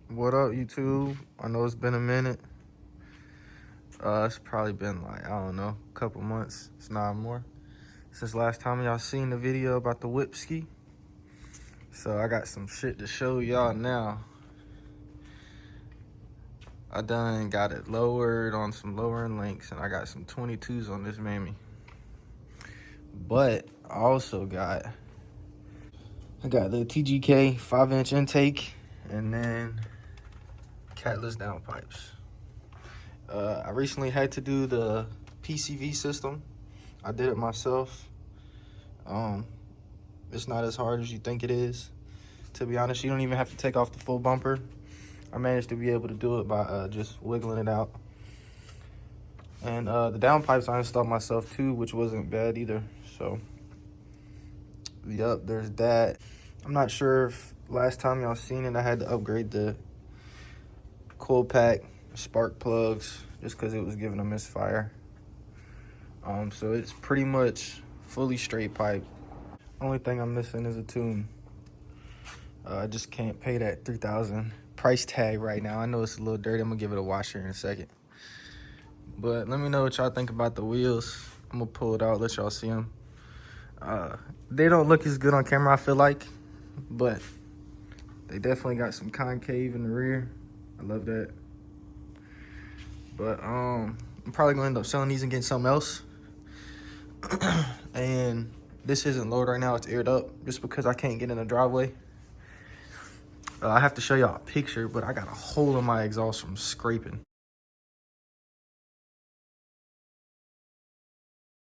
What up, YouTube? I know it's been a minute. It's probably been like, I don't know, a couple months. It's not more. Since last time y'all seen the video about the whip ski. So I got some shit to show y'all now. I done got it lowered on some lowering links, and I got some 22s on this mammy. But I also got the TGK 5-inch intake, and then catless downpipes. I recently had to do the PCV system. I did it myself. It's not as hard as you think it is. To be honest, you don't even have to take off the full bumper. I managed to be able to do it by just wiggling it out. And the downpipes I installed myself too, which wasn't bad either. So, yep, there's that. I'm not sure if last time y'all seen it, I had to upgrade the coil pack, spark plugs, just because it was giving a misfire. So it's pretty much fully straight pipe. Only thing I'm missing is a tune. I just can't pay that $3,000 price tag right now. I know it's a little dirty. I'm gonna give it a wash here in a second. But let me know what y'all think about the wheels. I'm gonna pull it out, let y'all see them. They don't look as good on camera, I feel like, but they definitely got some concave in the rear. I love that. But I'm probably gonna end up selling these and getting something else. And this isn't lowered right now, it's aired up just because I can't get in the driveway. I have to show y'all a picture, but I got a hole in my exhaust from scraping.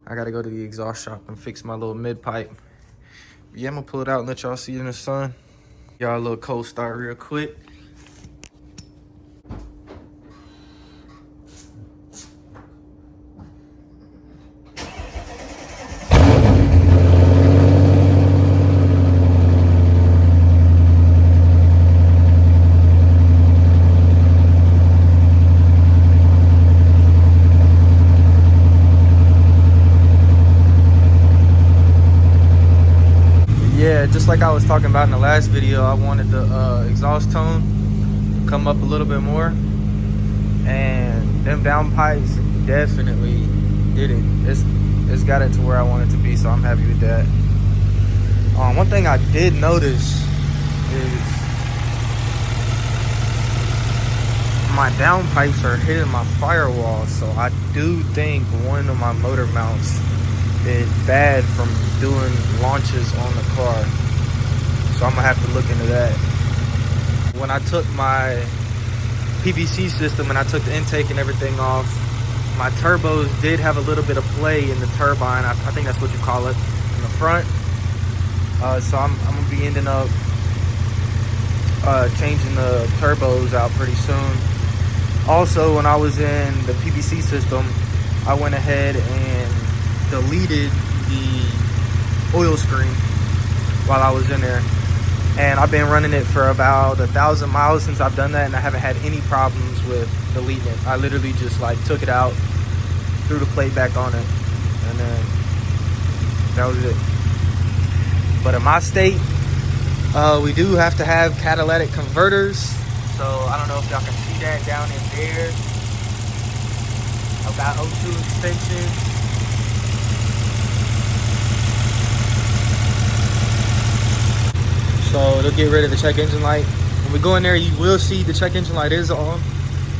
I gotta go to the exhaust shop and fix my little mid pipe. Yeah, I'm gonna pull it out and let y'all see it in the sun. Y'all a little cold start real quick. Yeah, just like I was talking about in the last video, I wanted the exhaust tone come up a little bit more, and them downpipes definitely did it. It's got it to where I want it to be, so I'm happy with that. One thing I did notice is my downpipes are hitting my firewall, so I do think one of my motor mounts is bad from doing launches on the car. So I'm gonna have to look into that. When I took my PVC system and I took the intake and everything off, my turbos did have a little bit of play in the turbine. I think that's what you call it, in the front. So I'm gonna be ending up changing the turbos out pretty soon. Also, when I was in the PVC system, I went ahead and deleted the oil screen while I was in there, and I've been running it for about 1,000 miles since I've done that, and I haven't had any problems with deleting it. I literally just like took it out, threw the plate back on it, and then that was it. But in my state, we do have to have catalytic converters, so I don't know if y'all can see that down in there about O2 extensions. So it'll get rid of the check engine light. When we go in there, you will see the check engine light is on,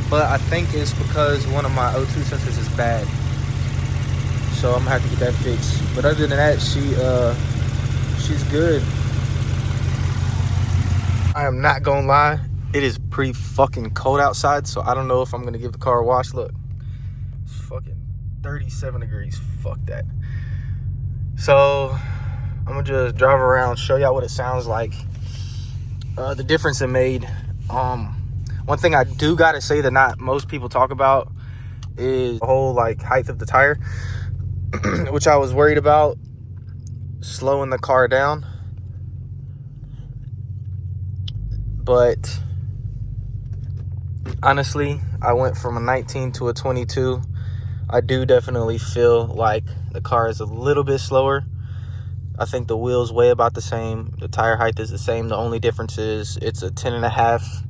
but I think it's because one of my O2 sensors is bad. So I'm gonna have to get that fixed. But other than that, she's good. I am not gonna lie, it is pretty fucking cold outside, so I don't know if I'm gonna give the car a wash. Look, it's fucking 37 degrees. Fuck that. So I'm gonna just drive around, show y'all what it sounds like, the difference it made. One thing I do gotta say that not most people talk about is the whole like height of the tire, which I was worried about slowing the car down. But honestly, I went from a 19 to a 22. I do definitely feel like the car is a little bit slower. I think the wheels weigh about the same. The tire height is the same. The only difference is it's a 10.5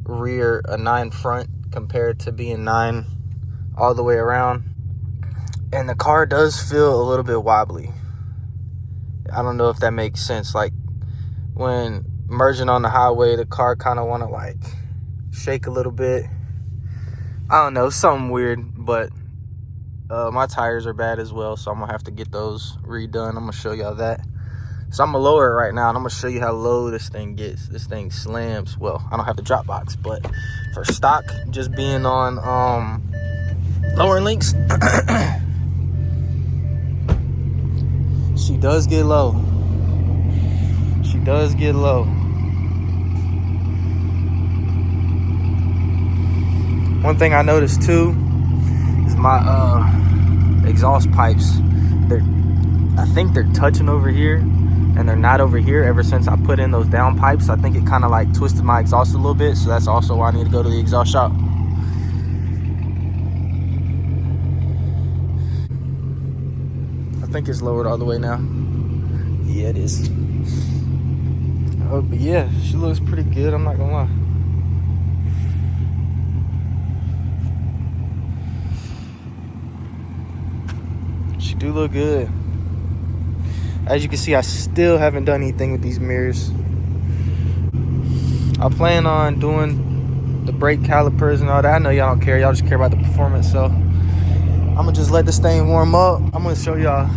rear, a 9 front compared to being 9 all the way around. And the car does feel a little bit wobbly. I don't know if that makes sense. Like when merging on the highway, the car kind of want to like shake a little bit. I don't know, something weird, but my tires are bad as well, so I'm gonna have to get those redone. I'm gonna show y'all that. So I'm gonna lower it right now, and I'm gonna show you how low this thing gets. This thing slams. Well, I don't have the drop box, but for stock, just being on lower links, she does get low. She does get low. One thing I noticed too is my exhaust pipes. I think they're touching over here, and they're not over here ever since I put in those down pipes. I think it kind of like twisted my exhaust a little bit, so that's also why I need to go to the exhaust shop. I think it's lowered all the way now. Yeah, it is. Oh, but yeah, she looks pretty good, I'm not gonna lie. She do look good. As you can see, I still haven't done anything with these mirrors. I plan on doing the brake calipers and all that. I know y'all don't care. Y'all just care about the performance. So I'm going to just let this thing warm up. I'm going to show y'all.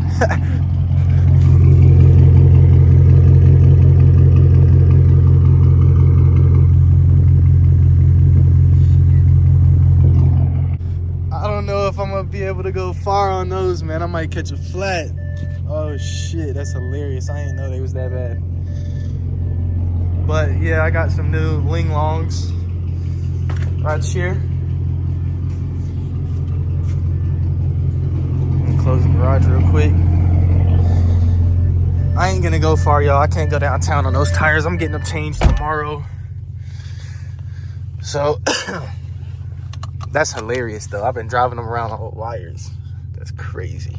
I don't know if I'm going to be able to go far on those, man. I might catch a flat. Oh shit, that's hilarious. I didn't know they was that bad. But yeah, I got some new Ling Longs right here. I'm gonna close the garage real quick. I ain't gonna go far, y'all. I can't go downtown on those tires. I'm getting them changed tomorrow. So that's hilarious though. I've been driving them around on wires. That's crazy.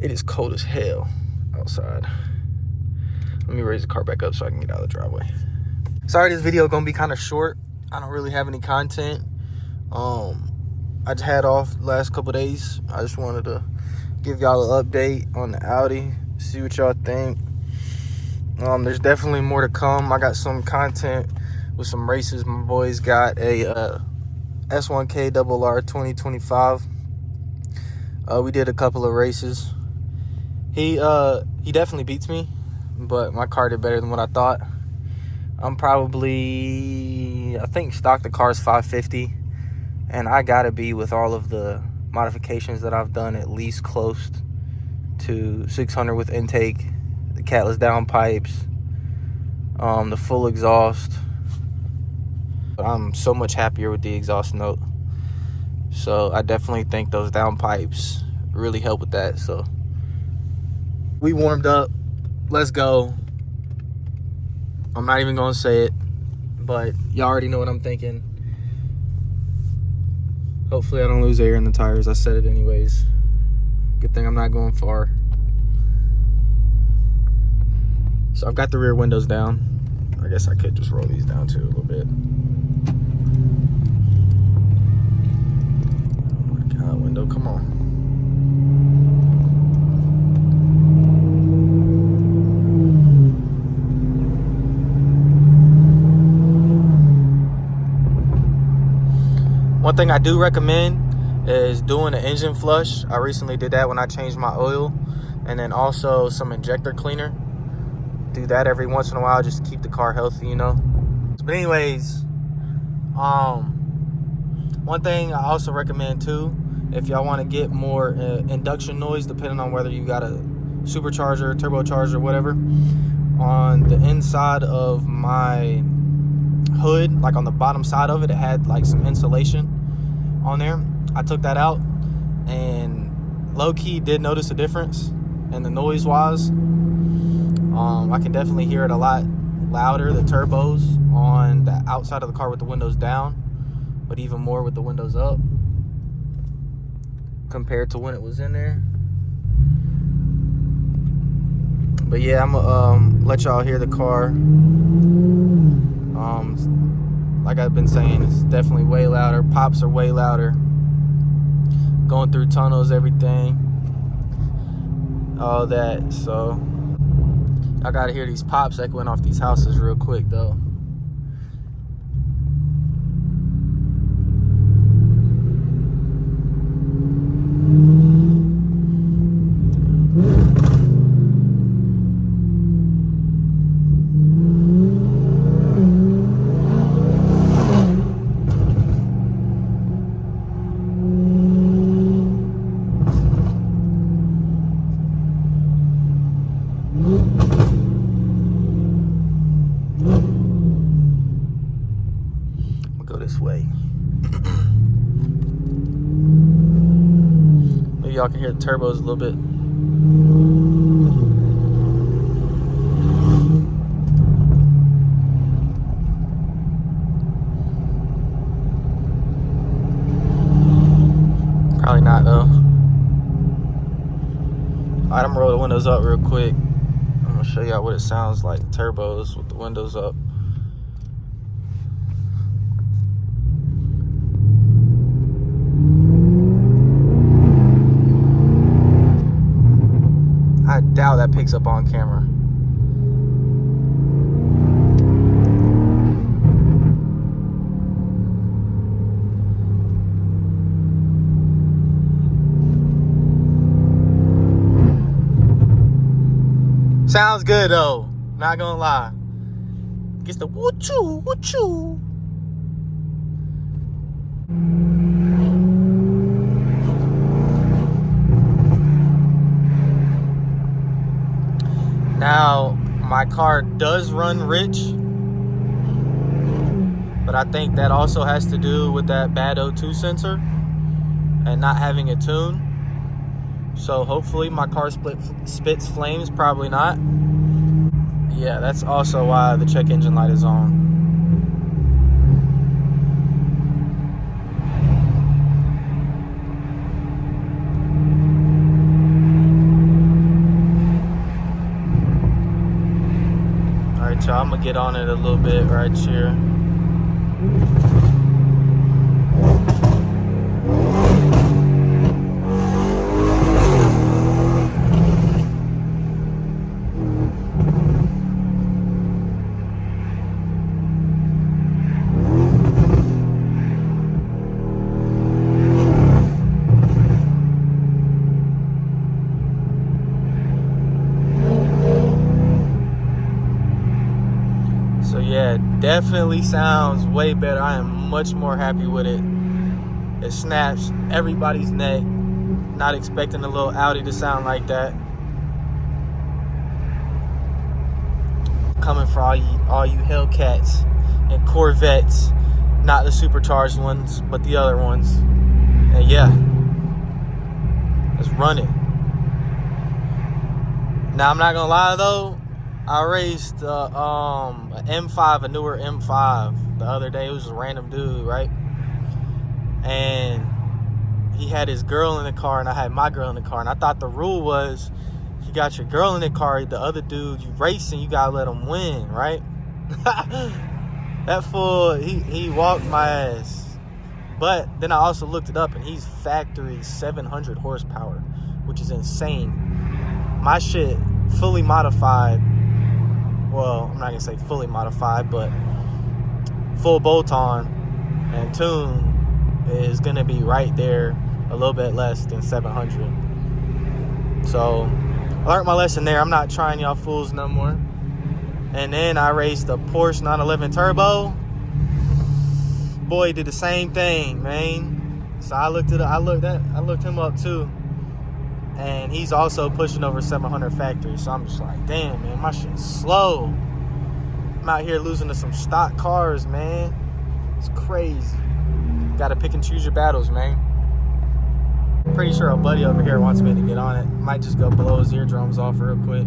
It is cold as hell outside. Let me raise the car back up so I can get out of the driveway. Sorry, this video gonna be kind of short. I don't really have any content. I just had off the last couple days. I just wanted to give y'all an update on the Audi, see what y'all think. There's definitely more to come. I got some content with some races. My boys got a S1K RR 2025. We did a couple of races. He definitely beats me, but my car did better than what I thought. I'm probably, I think stock the car is 550, and I gotta be, with all of the modifications that I've done, at least close to 600 with intake, the catless downpipes, the full exhaust. I'm so much happier with the exhaust note. So I definitely think those downpipes really help with that. So we warmed up. Let's go. I'm not even gonna say it, but y'all already know what I'm thinking. Hopefully I don't lose air in the tires. I said it anyways. Good thing I'm not going far. So I've got the rear windows down. I guess I could just roll these down too a little bit. Oh my God, window, come on. One thing I do recommend is doing an engine flush. I recently did that when I changed my oil, and then also some injector cleaner. Do that every once in a while just to keep the car healthy, you know. But anyways, one thing I also recommend too, if y'all want to get more induction noise, depending on whether you got a supercharger, turbocharger, whatever, on the inside of my hood, like on the bottom side of it, it had like some insulation on there. I took that out, and low-key did notice a difference in the noise wise. I can definitely hear it a lot louder, the turbos on the outside of the car with the windows down, but even more with the windows up compared to when it was in there. But yeah, I'm gonna let y'all hear the car. Like like I've been saying, it's definitely way louder. Pops are way louder. Going through tunnels, everything, all that. So I gotta hear these pops echoing off these houses real quick though. Go this way. Maybe y'all can hear the turbos a little bit. Probably not though. Alright, I'm gonna roll the windows up real quick. I'm gonna show y'all what it sounds like, the turbos with the windows up. I doubt that picks up on camera. Sounds good though, not gonna lie. Gets the woo-choo, woo-choo. Now, my car does run rich, but I think that also has to do with that bad O2 sensor and not having a tune. So hopefully my car spits flames, probably not. Yeah, that's also why the check engine light is on. Alright y'all, I'm gonna get on it a little bit right here. So yeah, definitely sounds way better. I am much more happy with it. It snaps everybody's neck. Not expecting a little Audi to sound like that. Coming for all you Hellcats and Corvettes, not the supercharged ones, but the other ones. And yeah, let's run it. Now I'm not gonna lie though, I raced a M5, a newer M5 the other day. It was a random dude, right? And he had his girl in the car and I had my girl in the car. And I thought the rule was, you got your girl in the car, the other dude you racing, you gotta let him win, right? That fool, he walked my ass. But then I also looked it up and he's factory 700 horsepower, which is insane. My shit fully modified. Well, I'm not gonna say fully modified, but full bolt-on and tune is gonna be right there, a little bit less than 700. So I learned my lesson there. I'm not trying y'all fools no more. And then I raced a Porsche 911 Turbo. Boy, did the same thing, man. So I looked him up too. And he's also pushing over 700 factory. So I'm just like, damn, man, my shit's slow. I'm out here losing to some stock cars, man. It's crazy. Gotta pick and choose your battles, man. Pretty sure a buddy over here wants me to get on it. Might just go blow his eardrums off real quick.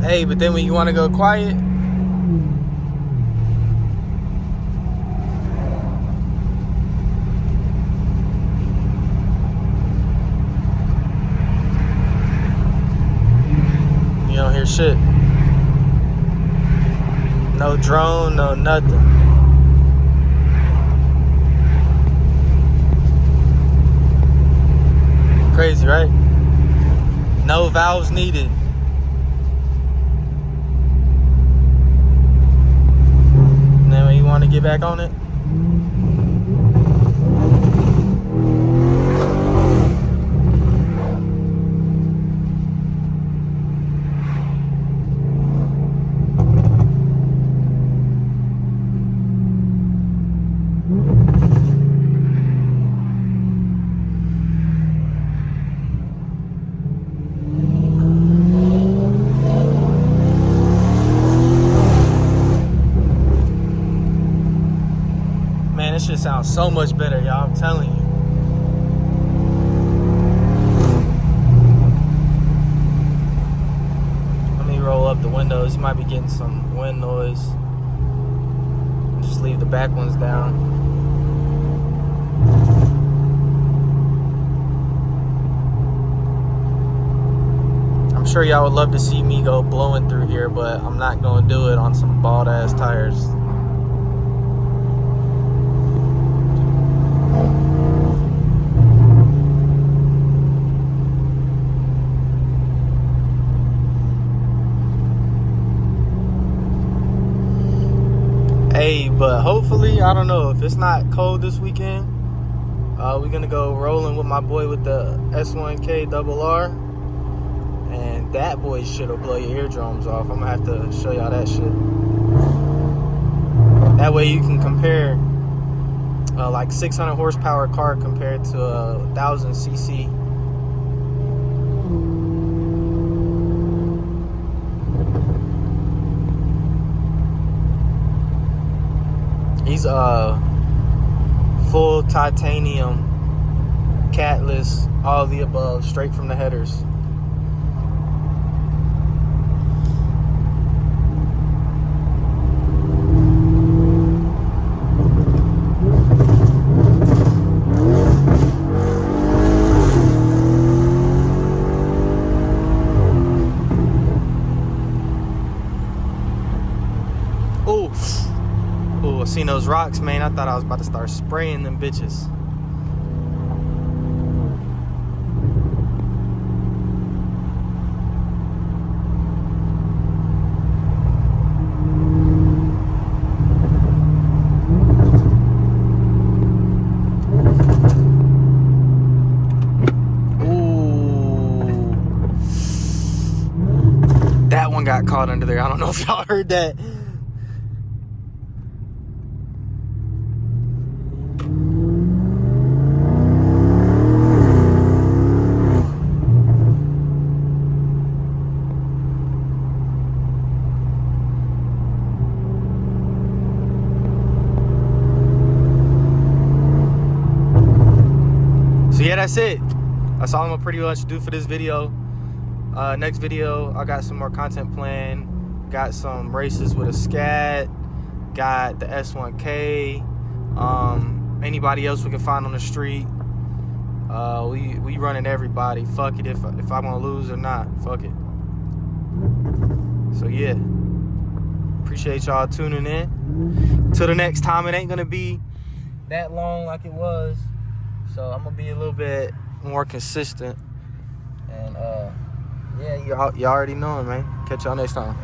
Hey, but then when you want to go quiet, you don't hear shit. No drone, no nothing. Crazy, right? No valves needed. And then when you want to get back on it, man, this shit sounds so much better, y'all. I'm telling you. Let me roll up the windows. You might be getting some wind noise. Just leave the back ones down. I'm sure y'all would love to see me go blowing through here, but I'm not gonna do it on some bald ass tires. Hey, but hopefully, I don't know, if it's not cold this weekend, we're gonna go rolling with my boy with the S1K RR, and that boy shit'll blow your eardrums off. I'm gonna have to show y'all that shit. That way you can compare like 600 horsepower car compared to a 1000 cc. He's full titanium, catless, all the above, straight from the headers. Oh, I seen those rocks, man. I thought I was about to start spraying them bitches. Ooh. That one got caught under there. I don't know if y'all heard that. So yeah, that's it. That's all I'm gonna pretty much do for this video. Next video, I got some more content planned. Got some races with a Scat. Got the S1K. Anybody else we can find on the street. We running everybody. Fuck it if I'm gonna lose or not. Fuck it. So yeah, appreciate y'all tuning in. Till the next time, it ain't gonna be that long like it was. So I'm gonna be a little bit more consistent. And yeah, y'all already know it, man. Catch y'all next time.